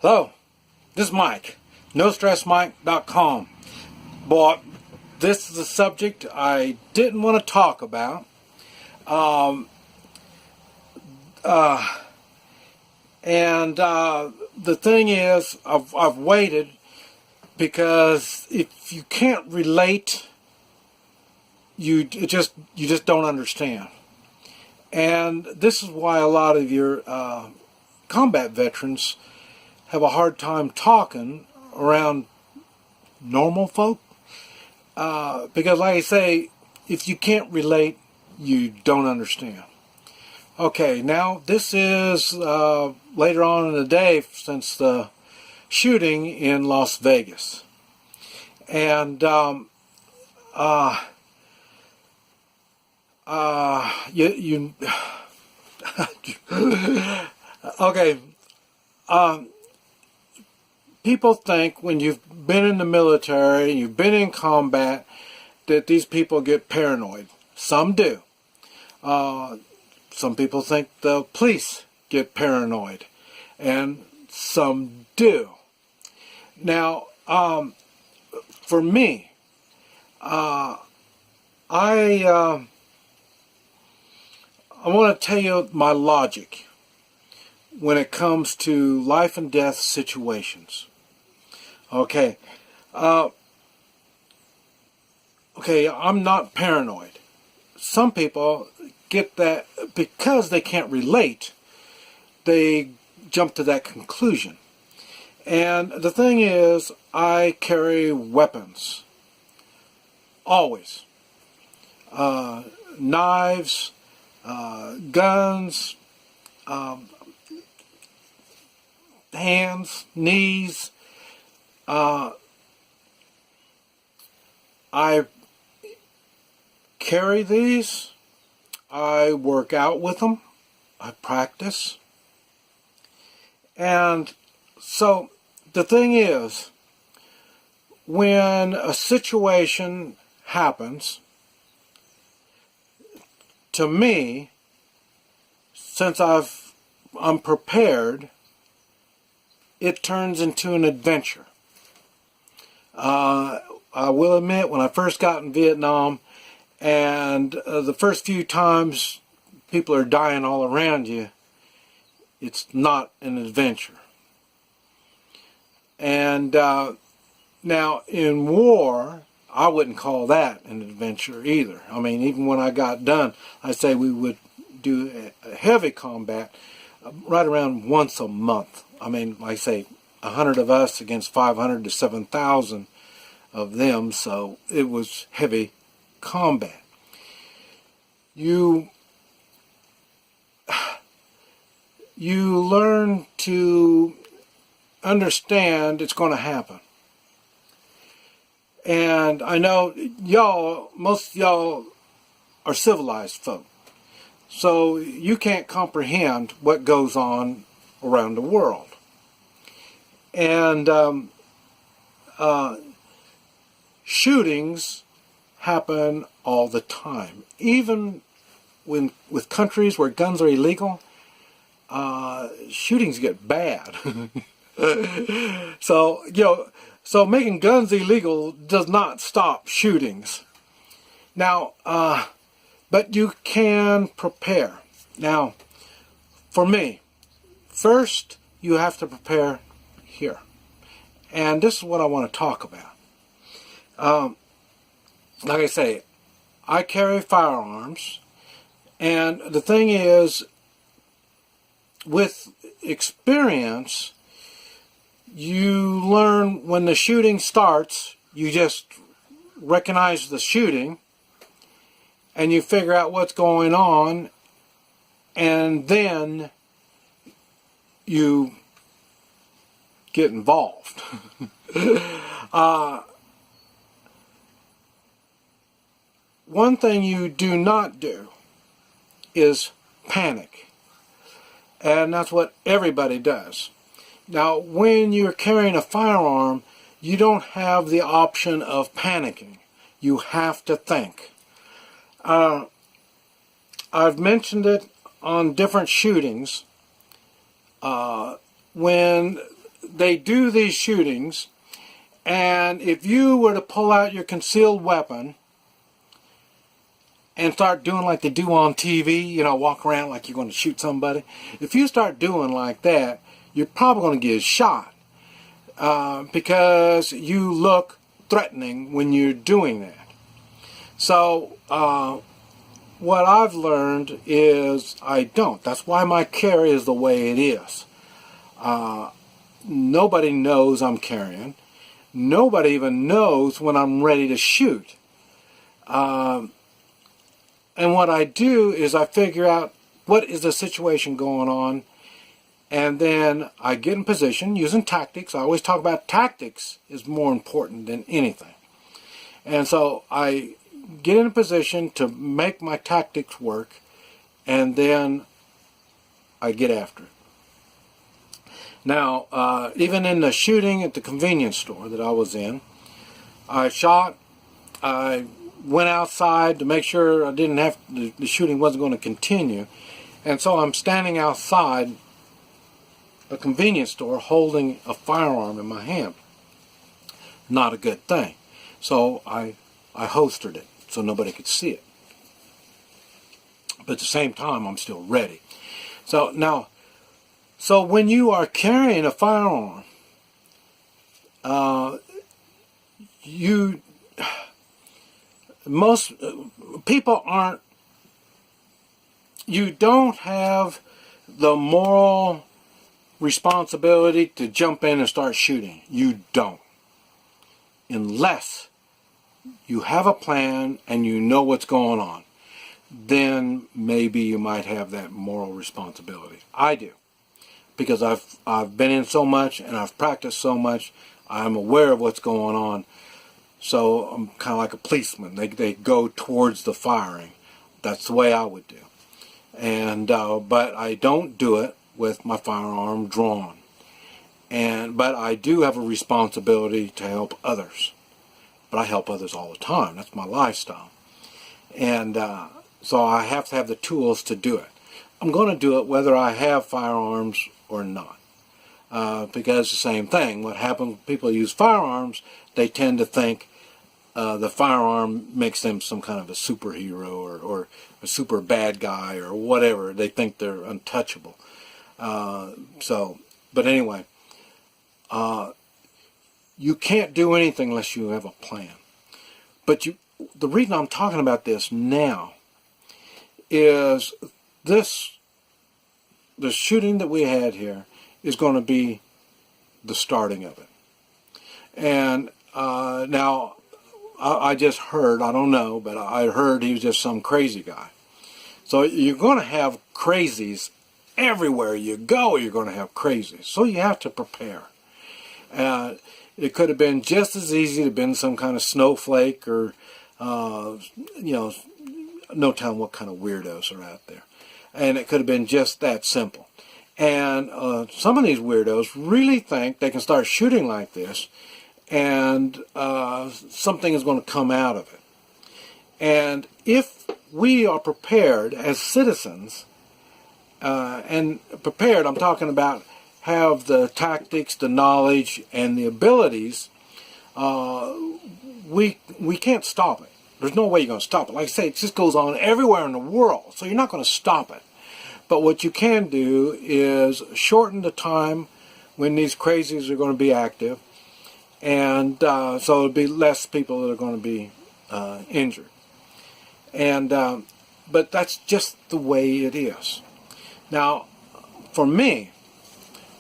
Hello, this is Mike, NoStressMike.com. But this is a subject I didn't want to talk about. The thing is, I've waited because if you can't relate, you just don't understand. And this is why a lot of your combat veterans have a hard time talking around normal folk. Because like I say, if you can't relate, you don't understand. Okay, now this is later on in the day since the shooting in Las Vegas. And okay, people think when you've been in the military, you've been in combat, that these people get paranoid. Some do. Some people think the police get paranoid, and some do. Now, for me, I want to tell you my logic when it comes to life and death situations. Okay, I'm not paranoid. Some people get that because they can't relate, they jump to that conclusion. And the thing is, I carry weapons. Always. Knives, guns, hands, knees. I carry these. I work out with them. I practice. And so the thing is, when a situation happens, to me, since I'm prepared, it turns into an adventure. I will admit, when I first got in Vietnam, and the first few times people are dying all around you, it's not an adventure. And now in war, I wouldn't call that an adventure either. I mean, even when I got done, I'd say we would do a heavy combat right around once a month. I mean, like I say, 100 of us against 500 to 7,000 of them, so it was heavy combat. You learn to understand it's going to happen. And I know most of y'all are civilized folk, so you can't comprehend what goes on around the world. And shootings happen all the time. Even with countries where guns are illegal, shootings get bad. So, so making guns illegal does not stop shootings. Now, but you can prepare. Now, for me, first you have to prepare here. And this is what I want to talk about. Like I say, I carry firearms, and the thing is, with experience, you learn when the shooting starts, you just recognize the shooting, and you figure out what's going on, and then you get involved. One thing you do not do is panic. And that's what everybody does. Now, when you're carrying a firearm, you don't have the option of panicking. You have to think. I've mentioned it on different shootings. When they do these shootings, and if you were to pull out your concealed weapon and start doing like they do on TV, you know, walk around like you're going to shoot somebody, if you start doing like that, you're probably going to get shot because you look threatening when you're doing that. So what I've learned is I don't. That's why my carry is the way it is. Nobody knows I'm carrying. Nobody even knows when I'm ready to shoot. And what I do is I figure out what is the situation going on, and then I get in position using tactics. I always talk about tactics is more important than anything. And so I get in a position to make my tactics work, and then I get after it. Now, even in the shooting at the convenience store that I was in, I shot, I went outside to make sure I didn't have, the shooting wasn't going to continue, and so I'm standing outside a convenience store holding a firearm in my hand. Not a good thing. So I holstered it so nobody could see it. But at the same time, I'm still ready. So now, so when you are carrying a firearm, most people aren't, you don't have the moral responsibility to jump in and start shooting. You don't. Unless you have a plan and you know what's going on. Then maybe you might have that moral responsibility. I do. Because I've been in so much and I've practiced so much, I'm aware of what's going on. So I'm kind of like a policeman. They go towards the firing. That's the way I would do. And but I don't do it with my firearm drawn. But I do have a responsibility to help others. But I help others all the time. That's my lifestyle. And so I have to have the tools to do it. I'm going to do it whether I have firearms or not. Because it's the same thing. What happens when people use firearms, they tend to think the firearm makes them some kind of a superhero or a super bad guy or whatever. They think they're untouchable. But anyway, you can't do anything unless you have a plan. But the reason I'm talking about this now is the shooting that we had here is going to be the starting of it. And now, I just heard, I don't know, but I heard he was just some crazy guy. So you're going to have crazies everywhere you go. You're going to have crazies. So you have to prepare. It could have been just as easy to have been some kind of snowflake or, no telling what kind of weirdos are out there. And it could have been just that simple. And some of these weirdos really think they can start shooting like this and something is going to come out of it. And if we are prepared as citizens, and prepared, I'm talking about have the tactics, the knowledge, and the abilities, we can't stop it. There's no way you're going to stop it. Like I say, it just goes on everywhere in the world, so you're not going to stop it. But what you can do is shorten the time when these crazies are going to be active, and so it'll be less people that are going to be injured. And but that's just the way it is. Now, for me,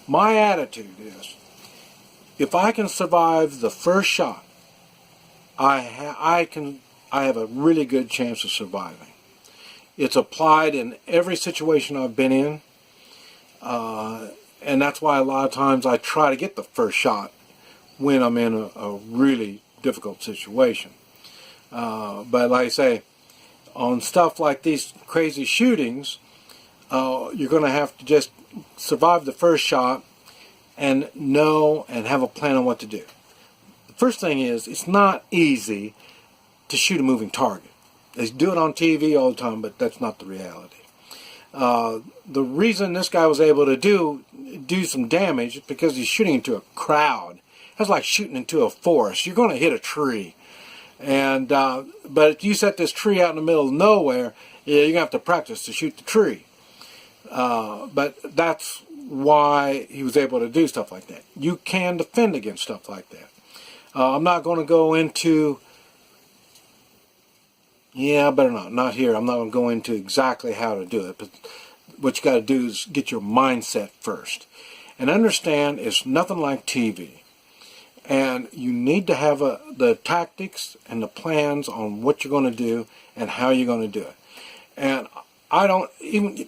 my attitude is, if I can survive the first shot, I have a really good chance of surviving. It's applied in every situation I've been in, and that's why a lot of times I try to get the first shot when I'm in a really difficult situation. But like I say, on stuff like these crazy shootings, you're going to have to just survive the first shot and know and have a plan on what to do. The first thing is, it's not easy to shoot a moving target. They do it on TV all the time, but that's not the reality. The reason this guy was able to do some damage is because he's shooting into a crowd. That's like shooting into a forest. You're going to hit a tree. And but if you set this tree out in the middle of nowhere, yeah, you're going to have to practice to shoot the tree. But that's why he was able to do stuff like that. You can defend against stuff like that. I'm not going to go into... Yeah, I better not here. I'm not going to go into exactly how to do it. But what you got to do is get your mindset first. And understand it's nothing like TV. And you need to have the tactics and the plans on what you're going to do and how you're going to do it. And I don't even,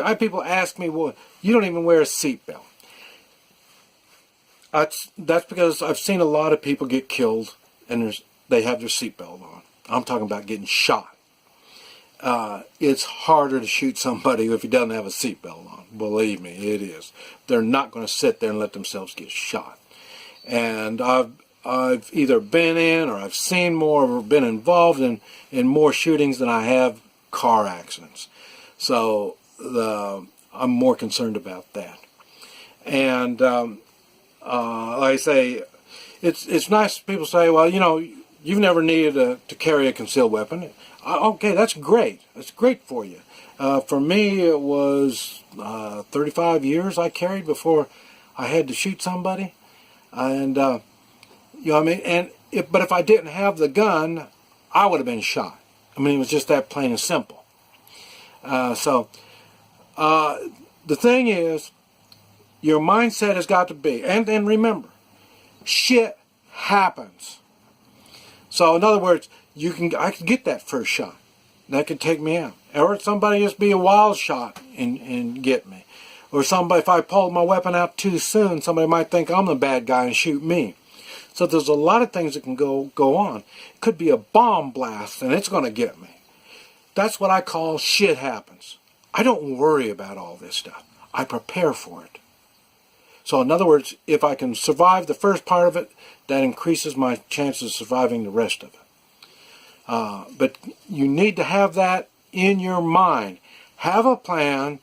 I have people ask me, well, you don't even wear a seatbelt. That's because I've seen a lot of people get killed and they have their seatbelt on. I'm talking about getting shot. It's harder to shoot somebody if he doesn't have a seatbelt on. Believe me, it is. They're not going to sit there and let themselves get shot. And I've either been in or I've seen more or been involved in more shootings than I have car accidents. So I'm more concerned about that. And like I say, it's nice people say, well, you know, you've never needed to carry a concealed weapon. Okay, that's great. That's great for you. For me, it was 35 years I carried before I had to shoot somebody. And, you know what I mean? But if I didn't have the gun, I would have been shot. I mean, it was just that plain and simple. So, the thing is, your mindset has got to be, and remember, shit happens. So, in other words, I can get that first shot. That could take me out. Or somebody just be a wild shot and get me. Or somebody, if I pull my weapon out too soon, somebody might think I'm the bad guy and shoot me. So there's a lot of things that can go on. It could be a bomb blast and it's going to get me. That's what I call shit happens. I don't worry about all this stuff. I prepare for it. So in other words, if I can survive the first part of it, that increases my chances of surviving the rest of it. But you need to have that in your mind. Have a plan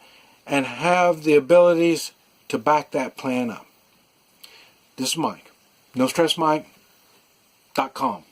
and have the abilities to back that plan up. This is Mike. NoStressMike.com.